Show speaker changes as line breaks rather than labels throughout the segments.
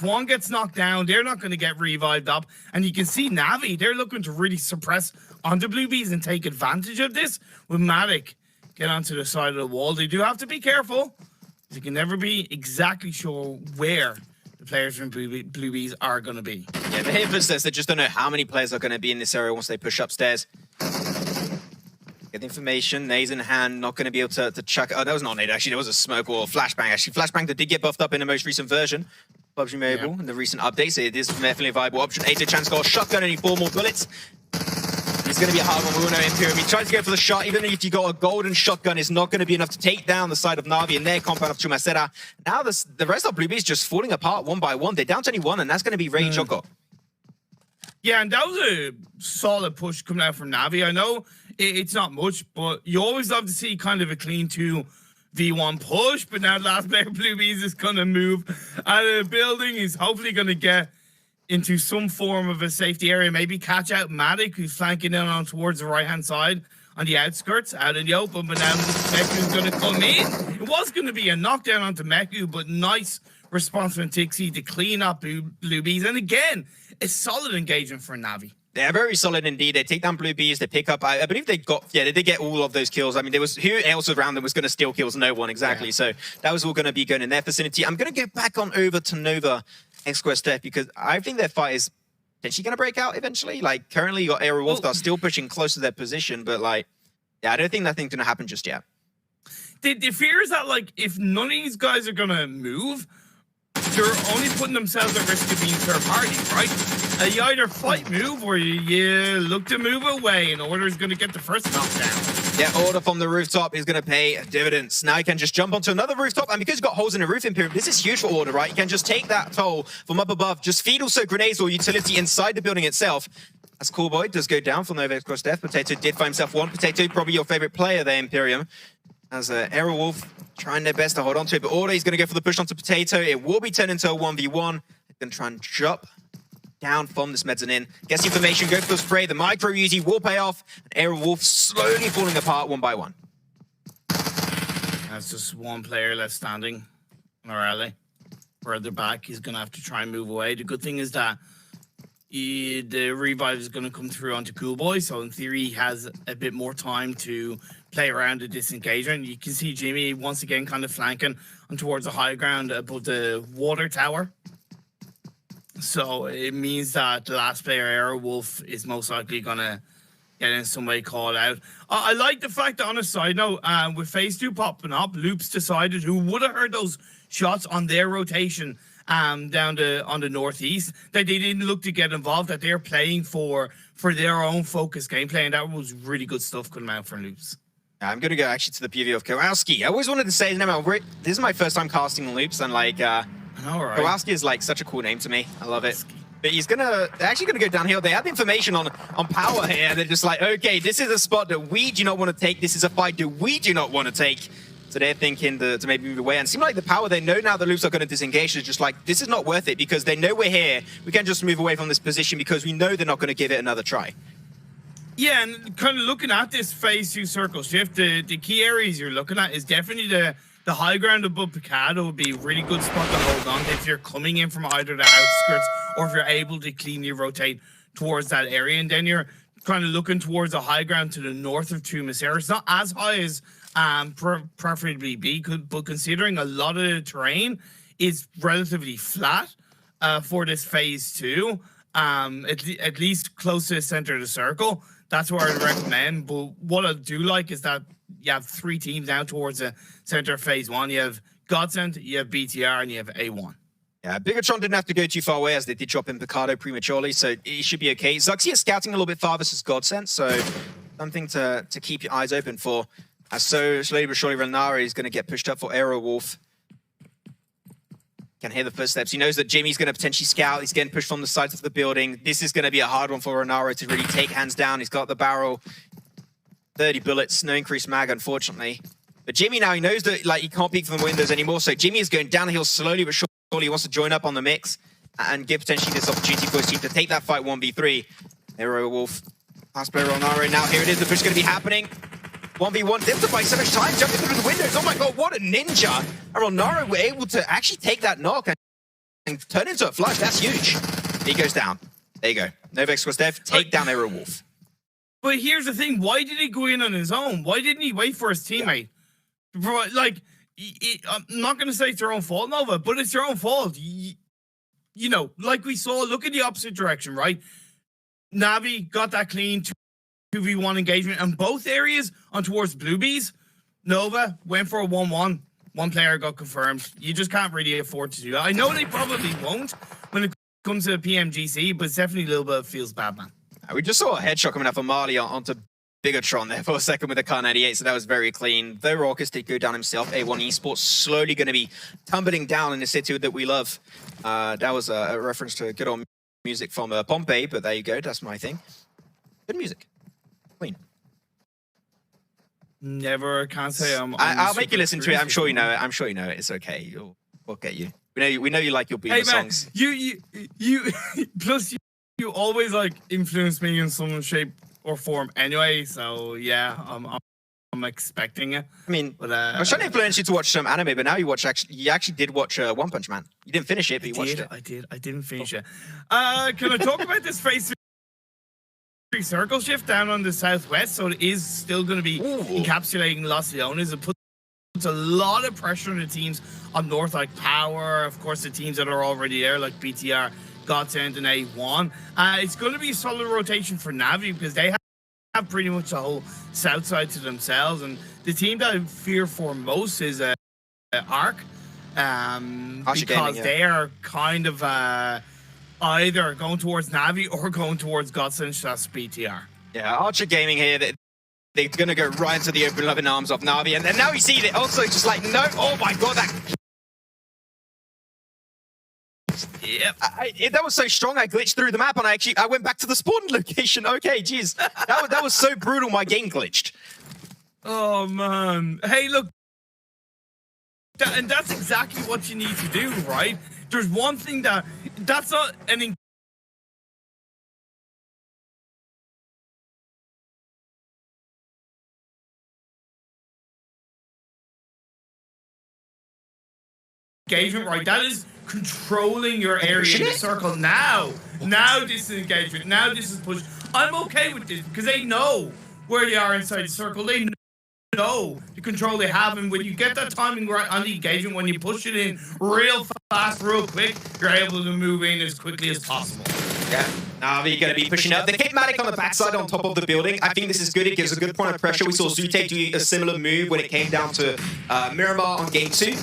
one gets knocked down, they're not going to get revived up. And you can see Navi, they're looking to really suppress onto Bluebees and take advantage of this. With Matic get onto the side of the wall, they do have to be careful. You can never be exactly sure where the players from Bluebees are going to be.
Yeah, the hit says they just don't know how many players are going to be in this area once they push upstairs. Get the information, nades in hand, not going to be able to chuck. Oh, that was not a nade, actually. There was a smoke or flashbang, actually. Flashbang that did get buffed up in the most recent version. PUBG Mobile in the recent updates. So it is definitely a viable option. 8 chance got a shotgun, only 4 more bullets. It's going to be a hard one. We all know Imperium. He tries to go for the shot. Even if you got a golden shotgun, it's not going to be enough to take down the side of Na'Vi and their compound of Chumacera. Now the rest of Bluebees just falling apart one by one. They're down to only 1, and that's going to be Rrq Choco.
Yeah, and that was a solid push coming out from Navi. I know it's not much, but you always love to see kind of a clean 2v1 push. But now the last player, Bluebees, is going to move out of the building. He's hopefully going to get into some form of a safety area, maybe catch out Matic, who's flanking in on towards the right-hand side on the outskirts, out in the open. But now Meku's going to come in. It was going to be a knockdown onto Meku, but nice response from Tixi to clean up Bluebees. And again, a solid engagement for Navi.
They're very solid indeed. They take down Bluebees. They pick up. I believe they got. Yeah, they did get all of those kills. I mean, there was who else around them was going to steal kills? No one exactly. Yeah. So that was all going to be going in their vicinity. I'm going to get back on over to Nova X2 because I think their fight is potentially going to break out eventually. Like currently, you got Aero Wolf that are still pushing close to their position, but like, yeah, I don't think nothing's going to happen just yet.
The fear is that like if none of these guys are going to move, they're only putting themselves at risk of being third party, right? You either fight move or you look to move away, and Order is going to get the first knockdown.
Yeah, Order from the rooftop is going to pay dividends. Now he can just jump onto another rooftop, and because he's got holes in the roof, Imperium, this is huge for Order, right? He can just take that toll from up above, just feed also grenades or utility inside the building itself. As Cool Boy does go down for Nova X Death. Potato did find himself one. Potato, probably your favorite player there, Imperium. As Aero Wolf trying their best to hold on to it, but Order is going to go for the push onto Potato. It will be turned into a 1v1. They're going to try and jump down from this mezzanine. Gets the information, go for the spray. The micro Uzi will pay off. And Aero Wolf slowly falling apart one by one.
That's just one player left standing. Morale. Further back, he's going to have to try and move away. The good thing is that the revive is going to come through onto Cool Boy, so in theory he has a bit more time to play around the disengagement. You can see Jimmy once again kind of flanking on towards the high ground above the water tower. So it means that the last player, Aero Wolf, is most likely going to get in some way called out. I like the fact that, on a side note, with phase 2 popping up, Loops decided who would have heard those shots on their rotation down on the northeast, that they didn't look to get involved, that they're playing for their own focused gameplay, and that was really good stuff coming out from Loops.
I'm going to go actually to the PV of Kowalski. I always wanted to say his name. This is my first time casting Loops, and like,
right.
Kowalski is like such a cool name to me. I love it. But they're actually going to go downhill. They have the information on power here, and they're just like, okay, this is a spot that we do not want to take. This is a fight that we do not want to take. So they're thinking to maybe move away. And it seems like the power, they know now the Loops are going to disengage. It's just like, this is not worth it because they know we're here. We can't just move away from this position because we know they're not going to give it another try.
Yeah, and kind of looking at this phase 2 circle shift, the key areas you're looking at is definitely the high ground above Picado would be a really good spot to hold on to if you're coming in from either the outskirts or if you're able to cleanly rotate towards that area. And then you're kind of looking towards the high ground to the north of Chumacera. It's not as high as preferably be, but considering a lot of the terrain is relatively flat for this phase 2, at least close to the center of the circle, that's where I'd recommend. But what I do like is that you have 3 teams now towards the center of phase 1. You have Godsend, you have BTR, and you have A1.
Yeah, Bigetron didn't have to go too far away as they did drop in Picado prematurely, so he should be okay. Zuxi is scouting a little bit farther as Godsend, so something to keep your eyes open for. So slowly but surely, Renari is going to get pushed up for Aero Wolf. Can hear the footsteps. He knows that Jimmy's going to potentially scout. He's getting pushed from the sides of the building. This is going to be a hard one for Renaro to really take hands down. He's got the barrel. 30 bullets, no increased mag, unfortunately. But Jimmy now, he knows that like he can't peek from the windows anymore, so Jimmy is going down the hill slowly but surely. He wants to join up on the mix and give potentially this opportunity for his team to take that fight 1v3. Aero Wolf, last player Renaro. Now here it is, the push is going to be happening. 1v1, they have to buy so much time, jumping through the windows. Oh my god, what a ninja! And Renaro were able to actually take that knock and turn into a flush. That's huge. He goes down. There you go. Novex was dev. Take down Arrow Wolf.
But here's the thing. Why did he go in on his own? Why didn't he wait for his teammate? Yeah. Like, I'm not going to say it's their own fault, Nova, but it's their own fault. You know, like we saw, look in the opposite direction, right? Navi got that clean 2v1 engagement in both areas on towards Bluebees. Nova went for a 1-1. One player got confirmed. You just can't really afford to do that. I know they probably won't when it comes to PMGC, but it's definitely a little bit feels bad, man.
We just saw a headshot coming out from Marley onto Bigetron there for a second with the Car 98, so that was very clean. Though Raucus did go down himself, A1 Esports slowly going to be tumbling down in the city that we love. That was a reference to good old music from Pompeii, but there you go, that's my thing. Good music. Clean.
Never, can't say
I'll make you listen to it. I'm sure you know it. I'm sure you know it. It's okay. We'll get you. We know you like your Boomer songs.
You plus you always like influence me in some shape or form anyway. So yeah, I'm expecting it.
I mean,
but,
I was trying to influence you to watch some anime, but now you actually did watch One Punch Man. You didn't finish it, but you watched it.
I didn't finish it. Can I talk about this phase 3 circle shift down on the southwest? So it is still going to be encapsulating Los Leones. It puts a lot of pressure on the teams up north, like Power, of course, the teams that are already there, like BTR, Godsend, and A1. It's going to be a solid rotation for Navi because they have pretty much the whole south side to themselves. And the team that I fear for most is Rrq, because they are kind of either going towards Navi or going towards Godsend / BTR.
Yeah, Archer Gaming here. They're going to go right into the open loving arms of Navi. And then now we see it also just like, no, oh my God, that...
Yep.
That was so strong, I glitched through the map and I went back to the spawn location. Okay, geez. That was so brutal, my game glitched.
Oh, man. Hey, look. And that's exactly what you need to do, right? There's one thing that's not an engagement, right? That is controlling your area in the circle. Now this is engagement. Now this is push. I'm okay with this because they know where they are inside the circle. They know the control they have, and when you get that timing right on the engagement, when you push it in real fast, real quick, you're able to move in as quickly as possible.
Yeah, Navi going to be pushing up. The Kitmatic on the backside on top of the building. I think this is good. It gives a good point of pressure. We saw Zute do a similar move when it came down to Miramar on game 2.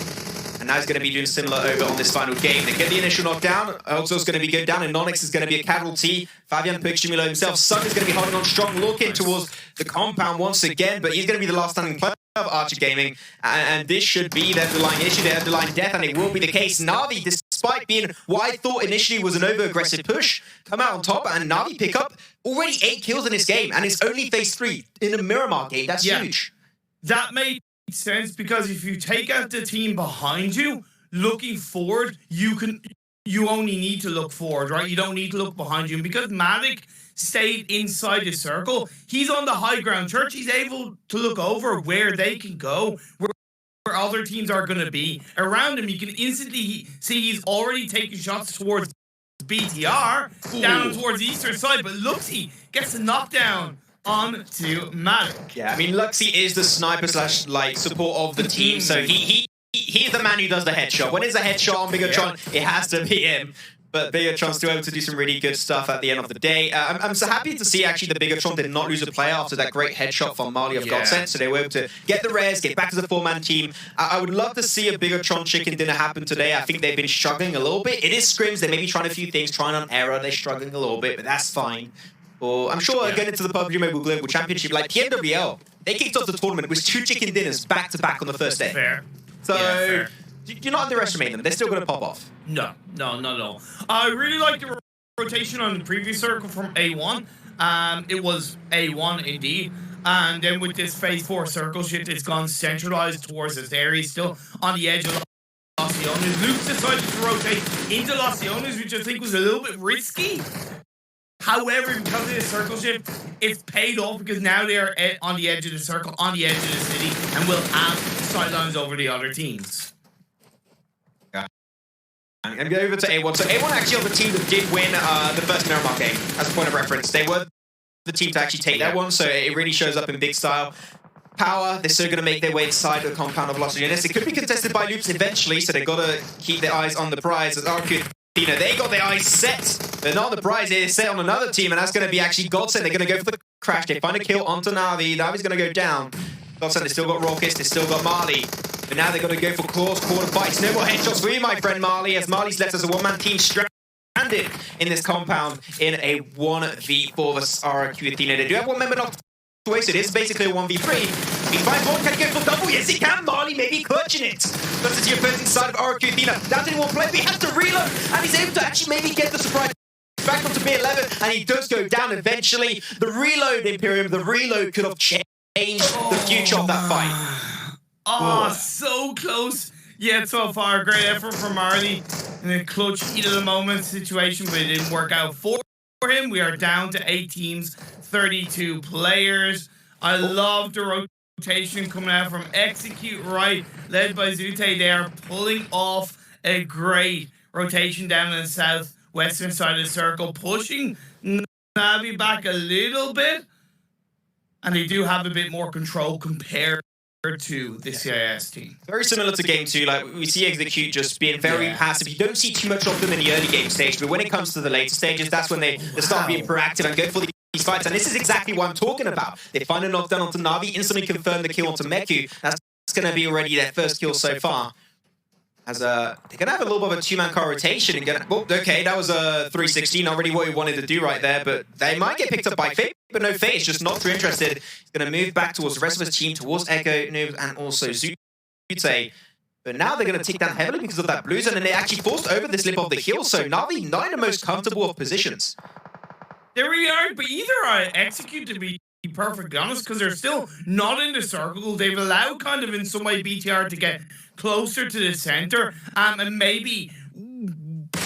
And now he's going to be doing similar over on this final game. They get the initial knockdown. Alto's going to be good down, and Nonix is going to be a casualty. Fabian Pugchimilo himself. Sun is going to be holding on strong, looking towards the compound once again, but he's going to be the last standing player of Archer Gaming. And this should be their underlying issue, their underlying death, and it will be the case. Navi, despite being what I thought initially was an over-aggressive push, come out on top, and Navi pick up already 8 kills in this game, and it's only phase 3 in a Miramar game. That's huge.
That made sense because if you take out the team behind you, looking forward, you only need to look forward, right? You don't need to look behind you. And because Mavic stayed inside the circle, he's on the high ground. Church, he's able to look over where they can go, where other teams are going to be. Around him, you can instantly see he's already taking shots towards BTR, down towards the eastern side, but Luxy gets a knockdown onto Mavic.
Yeah, I mean, Luxy is the sniper / like support of the team, so he's the man who does the headshot. When it's a headshot on Bigetron, it has to be him. But Bigetron's still able to do some really good stuff at the end of the day. I'm so happy to see actually that Bigetron did not lose a player after that great headshot from Marley of Godsend. So they were able to get the rares, get back to the 4-man team. I would love to see a Bigetron chicken dinner happen today. I think they've been struggling a little bit. It is Scrims. They may be trying a few things, trying on error. They're struggling a little bit, but that's fine. Or I'm sure getting into the PUBG Mobile Global Championship, like PMWL, they kicked off the tournament with 2 chicken dinners back to back on the first day.
Fair.
So you're not underestimating them. They're still going to pop off.
No. I really like the rotation on the previous circle from A1. It was A1 indeed. And then with this phase 4 circle shift, it's gone centralized towards this area, still on the edge of Los Leones. Luke decided to rotate into Los Leones, which I think was a little bit risky. However, because of this circle shift, it's paid off because now they are on the edge of the circle, on the edge of the city, and will have sightlines over the other teams.
And TAYANG. And go over to A1. So A1 actually are the team that did win the first Miramar game, as a point of reference. They were the team to actually take that one, so it really shows up in big style. Power, they're still going to make their way inside the compound of Los Angeles. It could be contested by Loops eventually, so they've got to keep their eyes on the prize. As Rrq Athena, they got their eyes set. They're not on the prize, they're set on another team, and that's going to be actually Godsend. They're going to go for the crash. They find a kill onto Na'Vi. Na'Vi's going to go down. Godsend, they still got Raucus, they still got Marley. But now they're going to go for close quarter fights. No more headshots for you, my friend Marley, as Marley's left as a one-man team stranded in this compound in a 1v4 versus Rrq Athena. They do have one member knocked away, so it is basically a 1v3. He finds one, can he go for double? Yes, he can. Marley maybe clutching it. That's the opposing side of Rrq Athena. That didn't want to play, but he has to reload, and he's able to actually maybe get the surprise back onto B11, and he does go down eventually. The reload, Imperium, the reload could have changed the future of that fight.
Oh, so close. Yet so far, great effort from Marley in a clutch heat of the moment situation, but it didn't work out for him. We are down to 8 teams, 32 players. I love the rotation coming out from Execute Right, led by Zute. They are pulling off a great rotation down in the southwestern side of the circle, pushing Na'Vi back a little bit, and they do have a bit more control compared to the CIS team.
Very similar to game 2, like we see Execute just being very passive. You don't see too much of them in the early game stage, but when it comes to the later stages, that's when they start being proactive and go for these fights. And this is exactly what I'm talking about. They find a knockdown onto Na'Vi, instantly confirm the kill onto Meku. That's going to be already their first kill so far. As they're going to have a little bit of a 2-man car rotation. And okay, that was a 316, not really what we wanted to do right there, but they might get picked up by Fate, but no, Fate is just not too interested. He's going to move back towards the rest of his team, towards Echo, Noob, and also Zute. But now they're going to take down heavily because of that blue zone, and they actually forced over this lip of the hill, so Na'Vi not in the most comfortable of positions.
They really are, but either I Execute, to be perfectly honest, because they're still not in the circle. They've allowed kind of in some way BTR to get closer to the center, and maybe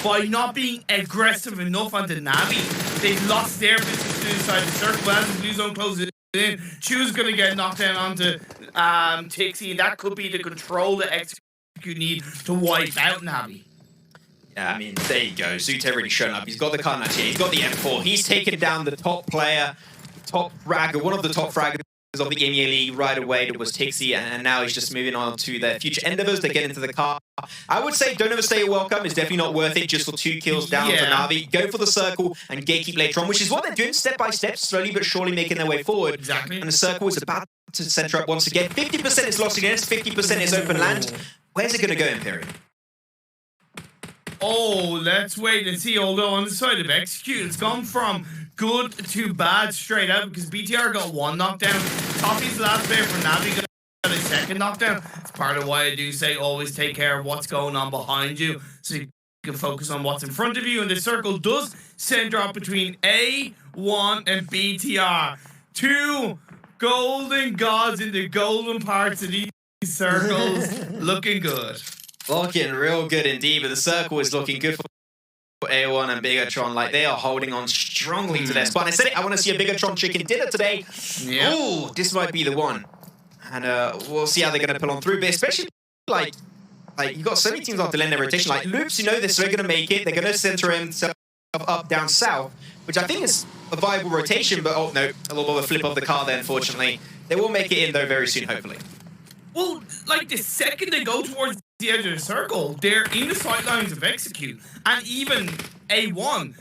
by not being aggressive enough onto Na'Vi, they've lost their position inside the circle. But as the blue zone closes in, Chu's going to get knocked down onto Tixie, and that could be the control that Execute need to wipe out Na'Vi.
Yeah, I mean, there you go. Zute already shown up. He's got the Carnage here. He's got the M4. He's taken down the top player, top fragger, one of the top fraggers of the EMEA League right away. That was Tixie, and now he's just moving on to their future endeavors. They get into the car. I would say don't overstay your welcome. It's definitely not worth it just for 2 kills down to Na'Vi. Go for the circle and gatekeep later on, which is what they're doing step by step, slowly but surely making their way forward.
Exactly.
And the circle is about to center up once again. 50% is lost against, 50% is open land. Where's it going to go, Imperium?
Oh, let's wait and see. Although on the side of Execute, it's gone from good to bad straight out because BTR got 1 knockdown. Toffee's last player for Na'Vi got a 2nd knockdown. It's part of why I do say always take care of what's going on behind you so you can focus on what's in front of you. And the circle does center up between A1 and BTR. 2 golden gods in the golden parts of these circles. Looking good.
Looking real good indeed, but the circle is looking good for A1 and Bigetron. Like, they are holding on strongly to their spot. I said it, I want to see a Bigetron chicken dinner today.
Yeah.
Ooh, this might be the one. And we'll see how they're going to pull on through, but especially, like you've got so many teams after lane their rotation. Like, Loops, you know they're still going to make it. They're going to center himself up, down, south, which I think is a viable rotation, but oh, no, a little bit of a flip of the car there, unfortunately. They will make it in, though, very soon, hopefully.
Well, like, the second they go towards the edge of the circle, they're in the sidelines of Execute, and even A1.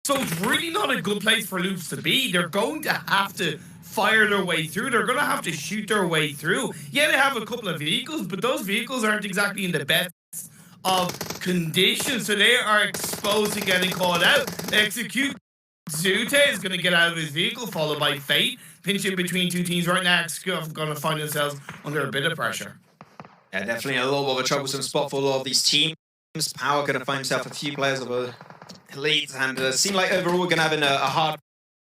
So it's really not a good place for Loops to be. They're going to have to fire their way through. They're going to have to shoot their way through. Yeah, they have a couple of vehicles, but those vehicles aren't exactly in the best of conditions, so they are exposed to getting caught out. Execute. Zute is going to get out of his vehicle, followed by Fate. Pinching between 2 teams right now. Execute are going to find themselves under a bit of pressure.
Yeah, definitely a little bit of a troublesome spot for a lot of these teams. Power going to find himself a few players of a elite, and seem like overall we're going to have a hard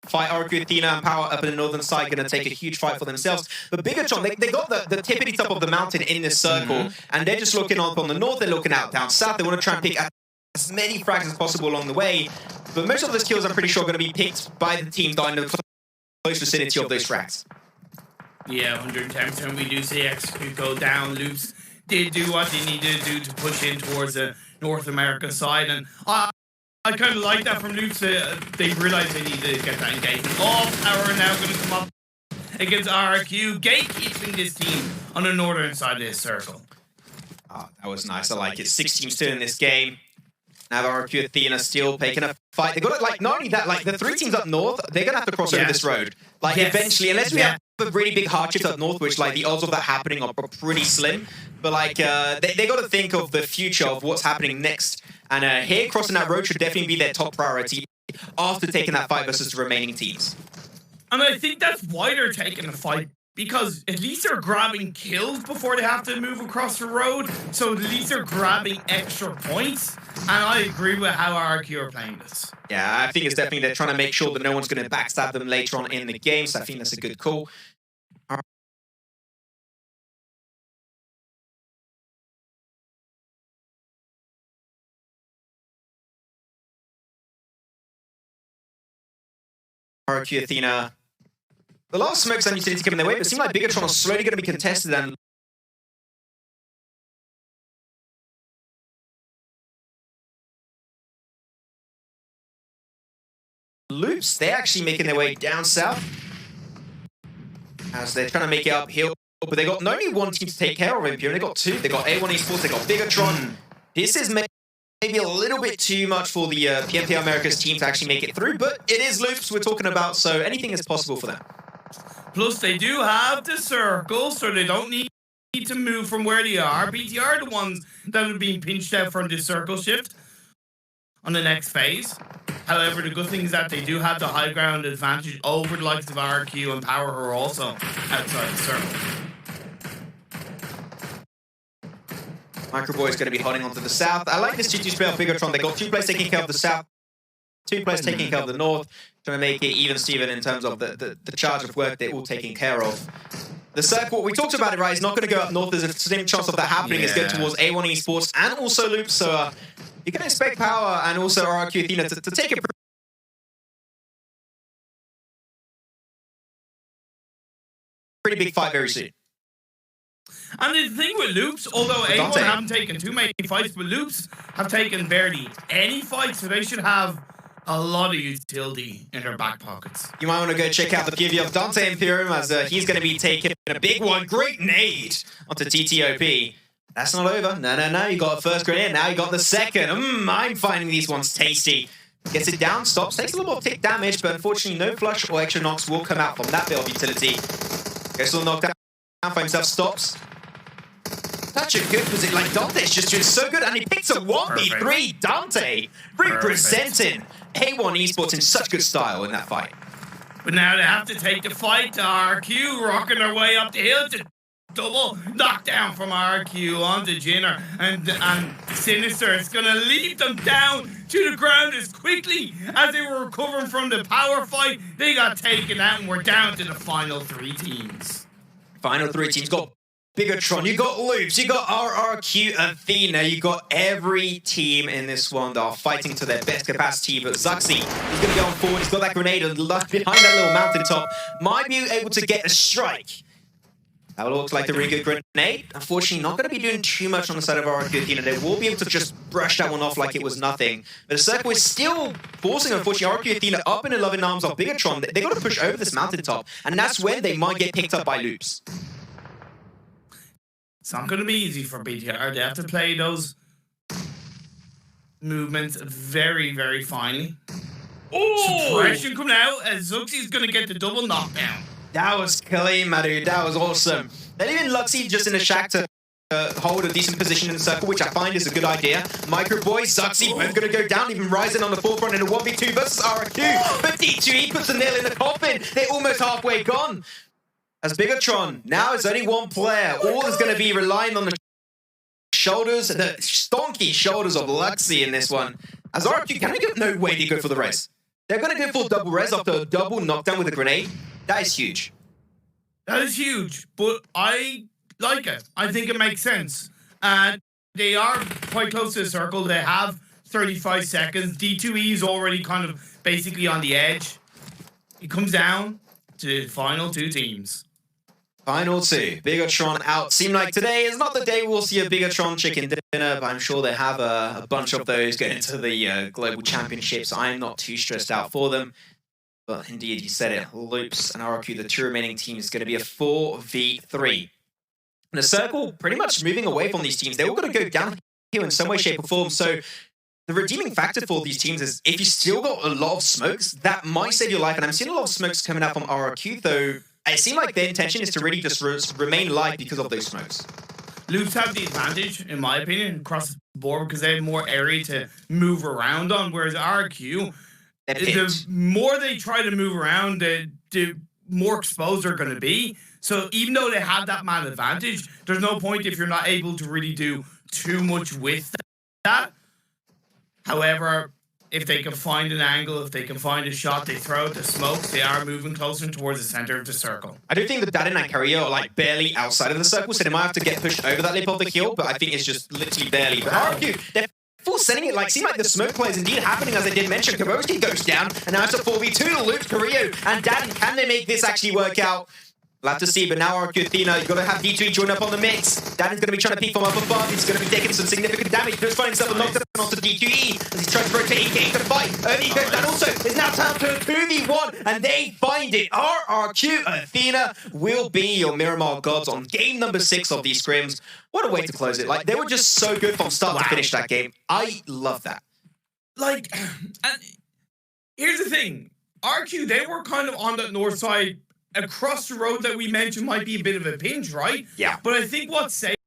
fight. Rrq Athena and Power up in the northern side going to take a huge fight for themselves. But Bigetron, they got the tippity top of the mountain in this circle, and they're just looking up on the north, they're looking out down south. They want to try and pick as many frags as possible along the way. But most of those kills, I'm pretty sure, are going to be picked by the team that in the close vicinity of those frags.
Yeah, 110%. We do see Execute go down. Loops did do what they needed to do to push in towards the North America side. And I kind of like that from Loops. They realized they need to get that engagement. All power now going to come up against Rrq, gatekeeping this team on the northern side of this circle.
Oh, that was nice. I like it. 6 teams still in this game. Now Rrq Athena still taking a fight. They got it, like, not only that, like the 3 teams up north, they're gonna have to cross over this road. Like eventually, unless we have a really big hardships up north, which like the odds of that happening are pretty slim. But like they got to think of the future of what's happening next. And here crossing that road should definitely be their top priority after taking that fight versus the remaining teams.
And I think that's why they're taking the fight. Because at least they're grabbing kills before they have to move across the road. So at least they're grabbing extra points. And I agree with how Rrq are playing this.
Yeah, I think it's definitely they're trying to make sure that no one's going to backstab them later on in the game. So I think that's a good call. Rrq Athena. The last smokes and utility coming their way, but it seems like Bigetron are slowly going to be contested and Loops, they're actually making their way down south as they're trying to make it uphill, but they got not only one team to take care of Imperium, they got 2. They got A1 Esports, they got Bigetron. This is maybe a little bit too much for the PMPL Americas team to actually make it through, but it is Loops we're talking about, so anything is possible for them.
Plus, they do have the circle, so they don't need to move from where they are. BT are the ones that are being pinched out from this circle shift on the next phase. However, the good thing is that they do have the high ground advantage over the likes of Rrq and Power, who are also outside the circle.
Microboy is going to be holding on to the south. I like this 2-2 spell Bigetron. They got 2 players taking care of the south, 2 players taking care of the north, trying to make it even Steven in terms of the charge of work they're all taking care of. The circle, we talked about it, right? It's not going to go up north. There's a slim chance of that happening. It's going towards A1 Esports and also Loops. So you can expect Power and also Rrq Athena to take a pretty big fight very soon.
And the thing with Loops, although A1 haven't taken too many fights, but Loops have taken barely any fights, so they should have a lot of utility in their back pockets.
You might want to go check out the POV of Dante Imperium as he's going to be taking a big one. Great nade onto TTOP. That's not over. No. You got the first grenade. Now you got the second. I'm finding these ones tasty. Gets it down, stops, takes a little more tick damage, but unfortunately no flush or extra knocks will come out from that bit of utility. Gets a little knockdown, for himself, stops. Such a good position. Like, Dante's just doing so good, and he picks a 1v3. Dante representing A1 Esports in such good style in that fight.
But now they have to take the fight to Rrq, rocking their way up the hill to double knockdown from Rrq onto Jinner. And Sinister is going to lead them down to the ground as quickly as they were recovering from the power fight. They got taken out, and we're down to the final 3 teams.
Final 3 teams. Got Bigetron, you got Loops, you got Rrq Athena, you got every team in this one that are fighting to their best capacity, but Zuxi is going to go on forward, he's got that grenade and behind that little mountaintop, might be able to get a strike. That looks like the really good grenade. Unfortunately, not going to be doing too much on the side of Rrq Athena. They will be able to just brush that one off like it was nothing. But the circle is still forcing, unfortunately, Rrq Athena up in the loving arms of Bigetron. They got to push over this mountaintop, and that's when they might get picked up by Loops.
It's not going to be easy for BTR. They have to play those movements very, very finely. Oh! Suppression coming out as Zuxi's going to get the double knockdown.
That was clean, my dude. That was awesome. They're leaving Luxie just in the shack to hold a decent position in the circle, which I find is a good idea. Microboy, Zuxi, both going to go down, even rising on the forefront in a 1v2 versus Rrq. But D2E puts the nail in the coffin. They're almost halfway gone. As Bigetron, now it's only one player. All is going to be relying on the shoulders, the stonky shoulders of Luxie in this one. As Rrq, can we get no way to go for the res? They're going to go for double res after a double knockdown with a grenade. That is huge.
That is huge, but I like it. I think it makes sense. They are quite close to the circle. They have 35 seconds. D2E is already kind of basically on the edge. It comes down to the final 2 teams.
Final two. Bigetron out. Seem like today is not the day we'll see a Bigetron chicken dinner, but I'm sure they have a bunch of those going into the Global Championships. I'm not too stressed out for them. But indeed, you said it. Loops and Rrq, the two remaining teams, is going to be a 4v3. And the circle pretty much moving away from these teams. They're all going to go down here in some way, shape, or form. So the redeeming factor for these teams is if you still got a lot of smokes, that might save your life. And I'm seeing a lot of smokes coming out from Rrq, though it seems like their intention is to really just remain live because of those smokes.
Loops have the advantage, in my opinion, across the board because they have more area to move around on, whereas Rrq, the more they try to move around, the more exposed they're going to be. So even though they have that man advantage, there's no point if you're not able to really do too much with that. However, if they can find an angle, if they can find a shot, they throw out the smokes, they are moving closer towards the center of the circle.
I do think that DADEN and KARA are like barely outside of the circle, so they might have to get pushed over that lip of the hill, but I think it's just literally barely. But Rrq, they're full sending it, like, seem like the smoke play is indeed happening, as I did mention. KETEMU goes down, and now it's a 4v2 to Luke, KARA, and DADEN. Can they make this actually work out? We'll have to see, but now Rrq Athena, you've got to have D2E join up on the mix. DADEN's going to be trying to peek from up above. He's going to be taking some significant damage. Just finding himself a knockdown onto D2E as he's trying to rotate EK to fight. He goes down also. It's now time to a 2v1, and they find it. Rrq Athena will be your Miramar gods on game number 6 of these scrims. What a way to close it. Like, they were just so good from start to finish that game. I love that.
Like, and here's the thing. Rrq, they were kind of on the north side. Across the road that we mentioned might be a bit of a pinch, right?
Yeah.
But I think what saved